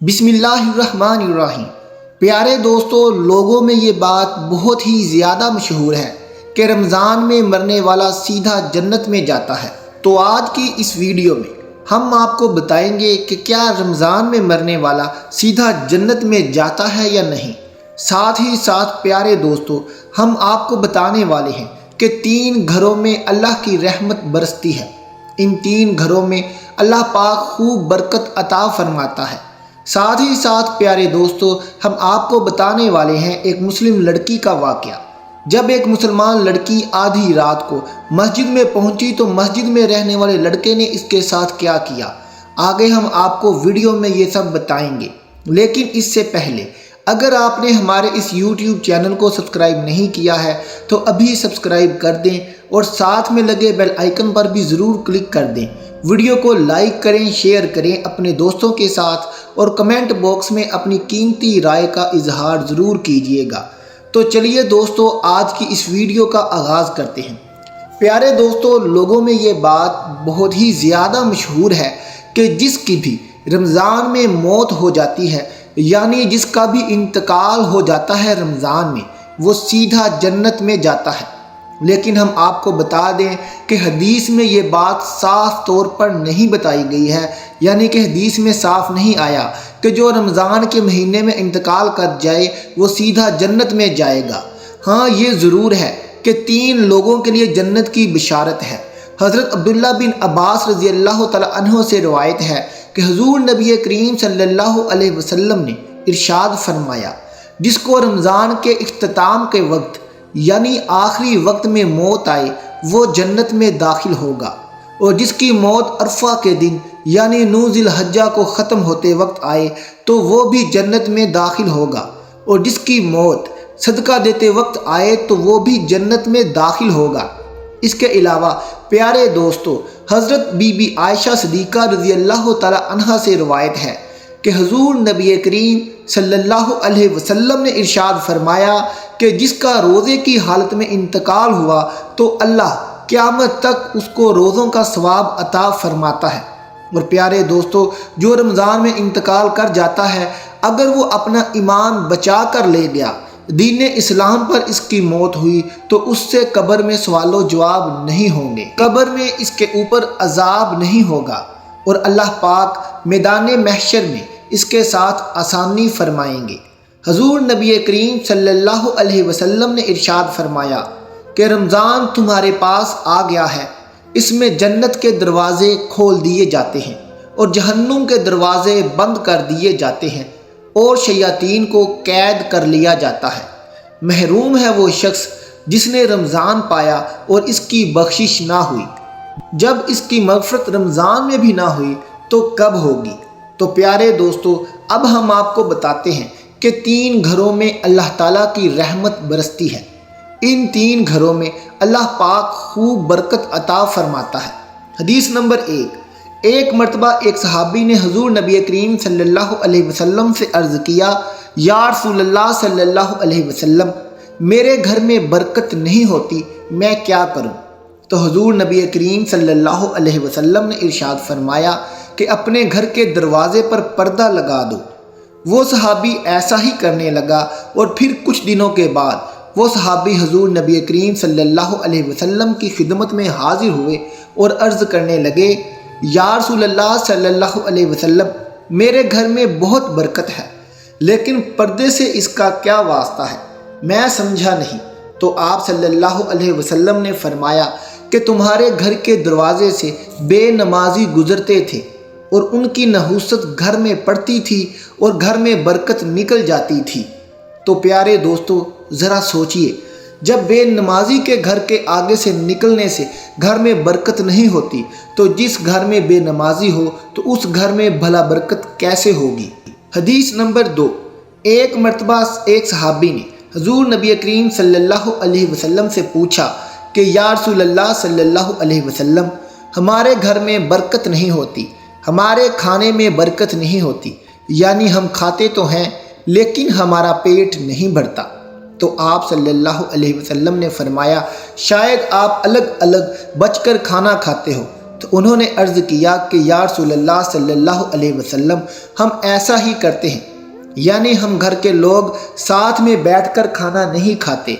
بسم اللہ الرحمن الرحیم۔ پیارے دوستو، لوگوں میں یہ بات بہت ہی زیادہ مشہور ہے کہ رمضان میں مرنے والا سیدھا جنت میں جاتا ہے۔ تو آج کی اس ویڈیو میں ہم آپ کو بتائیں گے کہ کیا رمضان میں مرنے والا سیدھا جنت میں جاتا ہے یا نہیں۔ ساتھ ہی ساتھ پیارے دوستو، ہم آپ کو بتانے والے ہیں کہ 3 گھروں میں اللہ کی رحمت برستی ہے۔ ان 3 گھروں میں اللہ پاک خوب برکت عطا فرماتا ہے۔ ساتھ ہی ساتھ پیارے دوستو، ہم آپ کو بتانے والے ہیں ایک مسلم لڑکی کا واقعہ۔ جب ایک مسلمان لڑکی آدھی رات کو مسجد میں پہنچی تو مسجد میں رہنے والے لڑکے نے اس کے ساتھ کیا کیا، آگے ہم آپ کو ویڈیو میں یہ سب بتائیں گے۔ لیکن اس سے پہلے اگر آپ نے ہمارے اس یوٹیوب چینل کو سبسکرائب نہیں کیا ہے تو ابھی سبسکرائب کر دیں اور ساتھ میں لگے بیل آئیکن پر بھی ضرور کلک کر دیں۔ ویڈیو کو لائک کریں، شیئر کریں اپنے دوستوں کے ساتھ اور کمنٹ باکس میں اپنی قیمتی رائے کا اظہار ضرور کیجیے گا۔ تو چلیے دوستو، آج کی اس ویڈیو کا آغاز کرتے ہیں۔ پیارے دوستو، لوگوں میں یہ بات بہت ہی زیادہ مشہور ہے کہ جس کی بھی رمضان میں موت ہو جاتی ہے، یعنی جس کا بھی انتقال ہو جاتا ہے رمضان میں، وہ سیدھا جنت میں جاتا ہے۔ لیکن ہم آپ کو بتا دیں کہ حدیث میں یہ بات صاف طور پر نہیں بتائی گئی ہے، یعنی کہ حدیث میں صاف نہیں آیا کہ جو رمضان کے مہینے میں انتقال کر جائے وہ سیدھا جنت میں جائے گا۔ ہاں، یہ ضرور ہے کہ 3 لوگوں کے لیے جنت کی بشارت ہے۔ حضرت عبداللہ بن عباس رضی اللہ تعالیٰ عنہ سے روایت ہے کہ حضور نبی کریم صلی اللہ علیہ وسلم نے ارشاد فرمایا، جس کو رمضان کے اختتام کے وقت یعنی آخری وقت میں موت آئے وہ جنت میں داخل ہوگا، اور جس کی موت عرفہ کے دن یعنی 9 ذی الحجہ کو ختم ہوتے وقت آئے تو وہ بھی جنت میں داخل ہوگا، اور جس کی موت صدقہ دیتے وقت آئے تو وہ بھی جنت میں داخل ہوگا۔ اس کے علاوہ پیارے دوستو، حضرت بی بی عائشہ صدیقہ رضی اللہ تعالی عنہا سے روایت ہے کہ حضور نبی کریم صلی اللہ علیہ وسلم نے ارشاد فرمایا کہ جس کا روزے کی حالت میں انتقال ہوا تو اللہ قیامت تک اس کو روزوں کا ثواب عطا فرماتا ہے۔ اور پیارے دوستو، جو رمضان میں انتقال کر جاتا ہے، اگر وہ اپنا ایمان بچا کر لے گیا، دین اسلام پر اس کی موت ہوئی تو اس سے قبر میں سوال و جواب نہیں ہوں گے، قبر میں اس کے اوپر عذاب نہیں ہوگا، اور اللہ پاک میدان محشر میں اس کے ساتھ آسانی فرمائیں گے۔ حضور نبی کریم صلی اللہ علیہ وسلم نے ارشاد فرمایا کہ رمضان تمہارے پاس آ گیا ہے، اس میں جنت کے دروازے کھول دیے جاتے ہیں اور جہنم کے دروازے بند کر دیے جاتے ہیں، اور شیاطین کو قید کر لیا جاتا ہے۔ محروم ہے وہ شخص جس نے رمضان پایا اور اس کی بخشش نہ ہوئی۔ جب اس کی مغفرت رمضان میں بھی نہ ہوئی تو کب ہوگی؟ تو پیارے دوستو، اب ہم آپ کو بتاتے ہیں کہ 3 گھروں میں اللہ تعالیٰ کی رحمت برستی ہے۔ ان 3 گھروں میں اللہ پاک خوب برکت عطا فرماتا ہے۔ حدیث نمبر 1۔ ایک مرتبہ ایک صحابی نے حضور نبی کریم صلی اللہ علیہ وسلم سے عرض کیا، یا رسول اللہ صلی اللہ علیہ وسلم، میرے گھر میں برکت نہیں ہوتی، میں کیا کروں؟ تو حضور نبی کریم صلی اللہ علیہ وسلم نے ارشاد فرمایا کہ اپنے گھر کے دروازے پر پردہ لگا دو۔ وہ صحابی ایسا ہی کرنے لگا، اور پھر کچھ دنوں کے بعد وہ صحابی حضور نبی کریم صلی اللہ علیہ وسلم کی خدمت میں حاضر ہوئے اور عرض کرنے لگے، یا رسول اللہ صلی اللہ علیہ وسلم، میرے گھر میں بہت برکت ہے، لیکن پردے سے اس کا کیا واسطہ ہے؟ میں سمجھا نہیں۔ تو آپ صلی اللہ علیہ وسلم نے فرمایا کہ تمہارے گھر کے دروازے سے بے نمازی گزرتے تھے اور ان کی نحوست گھر میں پڑتی تھی اور گھر میں برکت نکل جاتی تھی۔ تو پیارے دوستو، ذرا سوچئے، جب بے نمازی کے گھر کے آگے سے نکلنے سے گھر میں برکت نہیں ہوتی تو جس گھر میں بے نمازی ہو تو اس گھر میں بھلا برکت کیسے ہوگی؟ حدیث نمبر 2۔ ایک مرتبہ ایک صحابی نے حضور نبی کریم صلی اللہ علیہ وسلم سے پوچھا کہ یا رسول اللہ صلی اللہ علیہ وسلم، ہمارے گھر میں برکت نہیں ہوتی، ہمارے کھانے میں برکت نہیں ہوتی، یعنی ہم کھاتے تو ہیں لیکن ہمارا پیٹ نہیں بھرتا۔ تو آپ صلی اللہ علیہ وسلم نے فرمایا، شاید آپ الگ الگ بچ کر کھانا کھاتے ہو، تو انہوں نے عرض کیا کہ یا رسول اللہ صلی اللہ علیہ وسلم ہم ایسا ہی کرتے ہیں، یعنی ہم گھر کے لوگ ساتھ میں بیٹھ کر کھانا نہیں کھاتے۔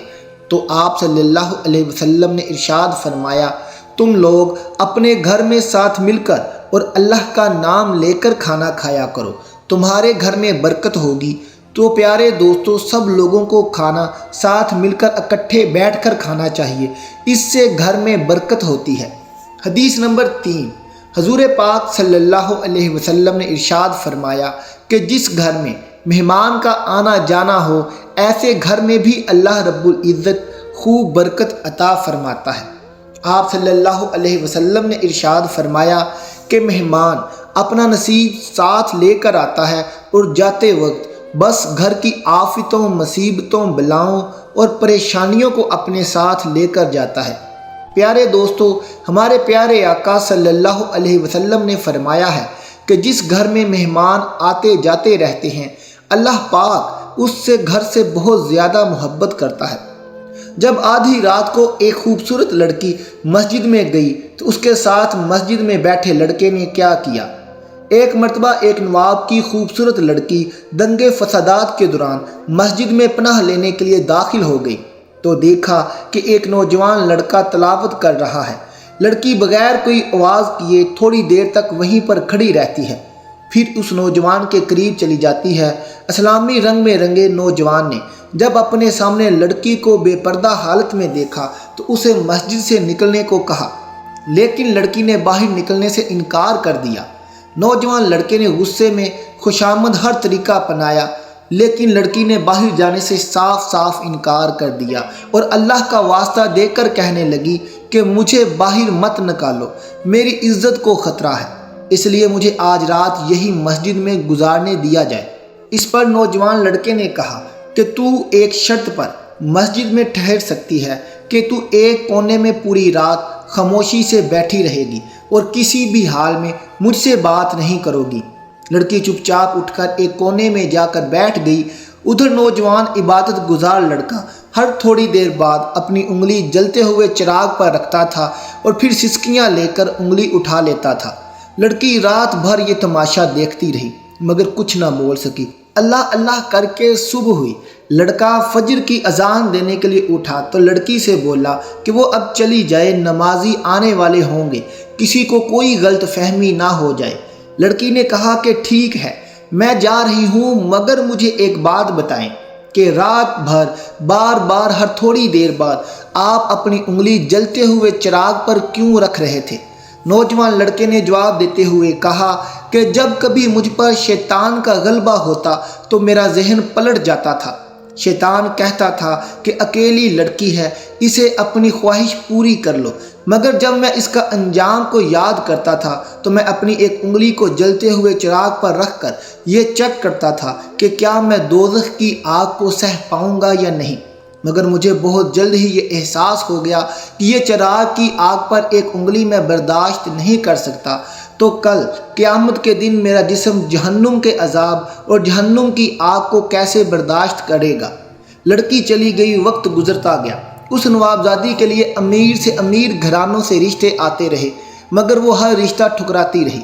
تو آپ صلی اللہ علیہ وسلم نے ارشاد فرمایا تم لوگ اپنے گھر میں ساتھ مل کر اور اللہ کا نام لے کر کھانا کھایا کرو، تمہارے گھر میں برکت ہوگی۔ تو پیارے دوستو، سب لوگوں کو کھانا ساتھ مل کر اکٹھے بیٹھ کر کھانا چاہیے، اس سے گھر میں برکت ہوتی ہے۔ حدیث نمبر 3، حضور پاک صلی اللہ علیہ وسلم نے ارشاد فرمایا کہ جس گھر میں مہمان کا آنا جانا ہو، ایسے گھر میں بھی اللہ رب العزت خوب برکت عطا فرماتا ہے۔ آپ صلی اللہ علیہ وسلم نے ارشاد فرمایا کہ مہمان اپنا نصیب ساتھ لے کر آتا ہے اور جاتے وقت بس گھر کی آفتوں، مصیبتوں، بلاؤں اور پریشانیوں کو اپنے ساتھ لے کر جاتا ہے۔ پیارے دوستو، ہمارے پیارے آقا صلی اللہ علیہ وسلم نے فرمایا ہے کہ جس گھر میں مہمان آتے جاتے رہتے ہیں، اللہ پاک اس سے گھر سے بہت زیادہ محبت کرتا ہے۔ جب آدھی رات کو ایک خوبصورت لڑکی مسجد میں گئی تو اس کے ساتھ مسجد میں بیٹھے لڑکے نے کیا کیا؟ ایک مرتبہ ایک نواب کی خوبصورت لڑکی دنگے فسادات کے دوران مسجد میں پناہ لینے کے لیے داخل ہو گئی تو دیکھا کہ ایک نوجوان لڑکا تلاوت کر رہا ہے۔ لڑکی بغیر کوئی آواز کیے تھوڑی دیر تک وہیں پر کھڑی رہتی ہے، پھر اس نوجوان کے قریب چلی جاتی ہے۔ اسلامی رنگ میں رنگے نوجوان نے جب اپنے سامنے لڑکی کو بے پردہ حالت میں دیکھا تو اسے مسجد سے نکلنے کو کہا، لیکن لڑکی نے باہر نکلنے سے انکار کر دیا۔ نوجوان لڑکے نے غصے میں خوشامد ہر طریقہ اپنایا، لیکن لڑکی نے باہر جانے سے صاف صاف انکار کر دیا اور اللہ کا واسطہ دے کر کہنے لگی کہ مجھے باہر مت نکالو، میری عزت کو خطرہ ہے، اس لیے مجھے آج رات یہی مسجد میں گزارنے دیا جائے۔ اس پر نوجوان لڑکے نے کہا کہ تو ایک شرط پر مسجد میں ٹھہر سکتی ہے کہ تو ایک کونے میں پوری رات خاموشی سے بیٹھی رہے گی اور کسی بھی حال میں مجھ سے بات نہیں کرو گی۔ لڑکی چپ چاپ اٹھ کر ایک کونے میں جا کر بیٹھ گئی۔ ادھر نوجوان عبادت گزار لڑکا ہر تھوڑی دیر بعد اپنی انگلی جلتے ہوئے چراغ پر رکھتا تھا اور پھر سسکیاں لے کر انگلی اٹھا لیتا تھا۔ لڑکی رات بھر یہ تماشا دیکھتی رہی مگر کچھ نہ بول سکی۔ اللہ اللہ کر کے صبح ہوئی۔ لڑکا فجر کی اذان دینے کے لیے اٹھا تو لڑکی سے بولا کہ وہ اب چلی جائے، نمازی آنے والے ہوں گے، کسی کو کوئی غلط فہمی نہ ہو جائے۔ لڑکی نے کہا کہ ٹھیک ہے، میں جا رہی ہوں، مگر مجھے ایک بات بتائیں کہ رات بھر بار بار ہر تھوڑی دیر بعد آپ اپنی انگلی جلتے ہوئے چراغ پر کیوں رکھ رہے تھے؟ نوجوان لڑکے نے جواب دیتے ہوئے کہا کہ جب کبھی مجھ پر شیطان کا غلبہ ہوتا تو میرا ذہن پلٹ جاتا تھا۔ شیطان کہتا تھا کہ اکیلی لڑکی ہے، اسے اپنی خواہش پوری کر لو، مگر جب میں اس کا انجام کو یاد کرتا تھا تو میں اپنی ایک انگلی کو جلتے ہوئے چراغ پر رکھ کر یہ چیک کرتا تھا کہ کیا میں دوزخ کی آگ کو سہ پاؤں گا یا نہیں، مگر مجھے بہت جلد ہی یہ احساس ہو گیا کہ یہ چراغ کی آگ پر ایک انگلی میں برداشت نہیں کر سکتا، تو کل قیامت کے دن میرا جسم جہنم کے عذاب اور جہنم کی آگ کو کیسے برداشت کرے گا۔ لڑکی چلی گئی، وقت گزرتا گیا۔ اس نوابزادی کے لیے امیر سے امیر گھرانوں سے رشتے آتے رہے مگر وہ ہر رشتہ ٹھکراتی رہی۔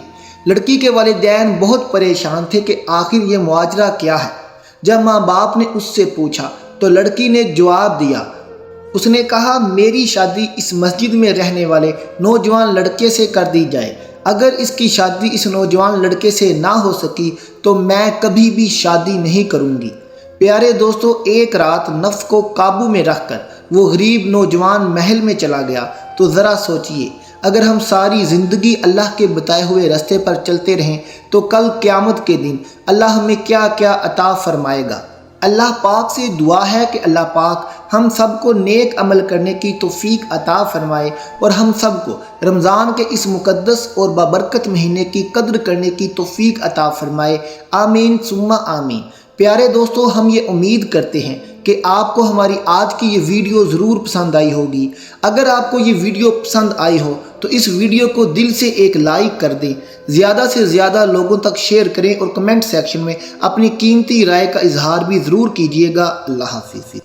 لڑکی کے والدین بہت پریشان تھے کہ آخر یہ ماجرا کیا ہے۔ جب ماں باپ نے اس سے پوچھا تو لڑکی نے جواب دیا، اس نے کہا میری شادی اس مسجد میں رہنے والے نوجوان لڑکے سے کر دی جائے، اگر اس کی شادی اس نوجوان لڑکے سے نہ ہو سکی تو میں کبھی بھی شادی نہیں کروں گی۔ پیارے دوستو، ایک رات نفس کو قابو میں رکھ کر وہ غریب نوجوان محل میں چلا گیا۔ تو ذرا سوچئے، اگر ہم ساری زندگی اللہ کے بتائے ہوئے راستے پر چلتے رہیں تو کل قیامت کے دن اللہ ہمیں کیا کیا عطا فرمائے گا۔ اللہ پاک سے دعا ہے کہ اللہ پاک ہم سب کو نیک عمل کرنے کی توفیق عطا فرمائے اور ہم سب کو رمضان کے اس مقدس اور بابرکت مہینے کی قدر کرنے کی توفیق عطا فرمائے، آمین ثم آمین۔ پیارے دوستو، ہم یہ امید کرتے ہیں کہ آپ کو ہماری آج کی یہ ویڈیو ضرور پسند آئی ہوگی۔ اگر آپ کو یہ ویڈیو پسند آئی ہو تو اس ویڈیو کو دل سے ایک لائک کر دیں، زیادہ سے زیادہ لوگوں تک شیئر کریں اور کمنٹ سیکشن میں اپنی قیمتی رائے کا اظہار بھی ضرور کیجیے گا۔ اللہ حافظ۔